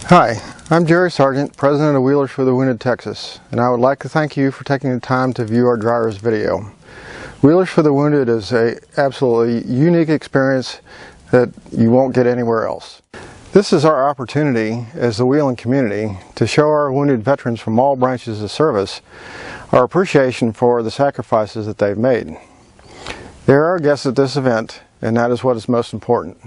Hi, I'm Jerry Sargent, President of Wheelers for the Wounded Texas, and I would like to thank you for taking the time to view our driver's video. Wheelers for the Wounded is an absolutely unique experience that you won't get anywhere else. This is our opportunity as the wheeling community to show our wounded veterans from all branches of service our appreciation for the sacrifices that they've made. They're our guests at this event, and that is what is most important.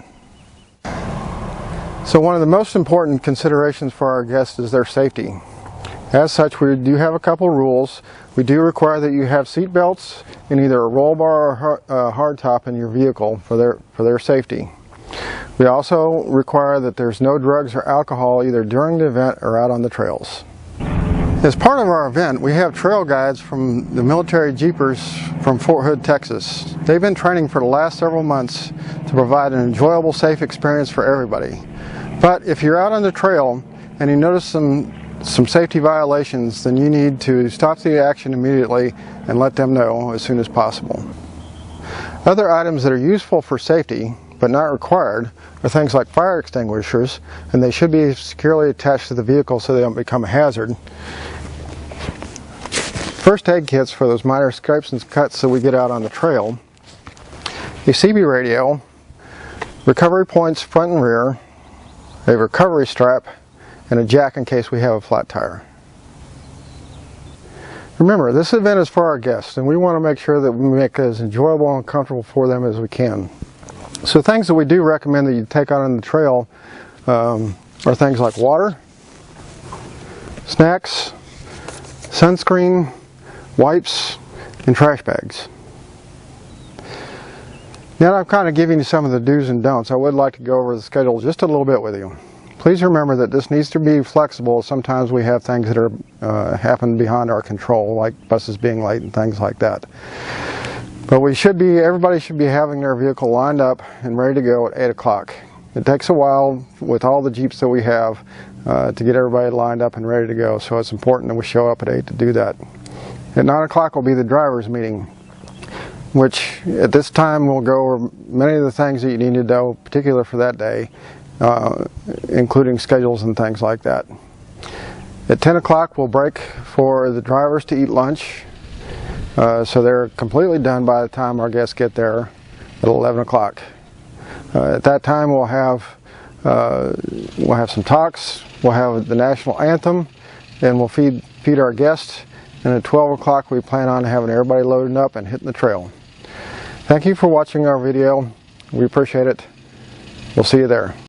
So one of the most important considerations for our guests is their safety. As such, we do have a couple rules. We do require that you have seat belts in either a roll bar or hardtop in your vehicle for their safety. We also require that there's no drugs or alcohol either during the event or out on the trails. As part of our event, we have trail guides from the military jeepers from Fort Hood, Texas. They've been training for the last several months to provide an enjoyable, safe experience for everybody. But if you're out on the trail and you notice some safety violations, then you need to stop the action immediately and let them know as soon as possible. Other items that are useful for safety but not required are things like fire extinguishers, and they should be securely attached to the vehicle so they don't become a hazard. First aid kits for those minor scrapes and cuts that we get out on the trail. A CB radio, recovery points front and rear, a recovery strap, and a jack in case we have a flat tire. Remember, this event is for our guests, and we want to make sure that we make it as enjoyable and comfortable for them as we can. So things that we do recommend that you take out on the trail are things like water, snacks, sunscreen, wipes, and trash bags. Now that I've kind of given you some of the do's and don'ts, I would like to go over the schedule just a little bit with you. Please remember that this needs to be flexible. Sometimes we have things that are happen beyond our control, like buses being late and things like that. But everybody should be having their vehicle lined up and ready to go at 8 o'clock. It takes a while with all the Jeeps that we have to get everybody lined up and ready to go, so it's important that we show up at 8 to do that. At 9 o'clock will be the driver's meeting, which at this time we'll go over many of the things that you need to know, particularly for that day, including schedules and things like that. At 10 o'clock we'll break for the drivers to eat lunch, so they're completely done by the time our guests get there at 11 o'clock. At that time we'll have some talks, we'll have the national anthem, and we'll feed our guests, and at 12 o'clock we plan on having everybody loading up and hitting the trail. Thank you for watching our video. We appreciate it. We'll see you there.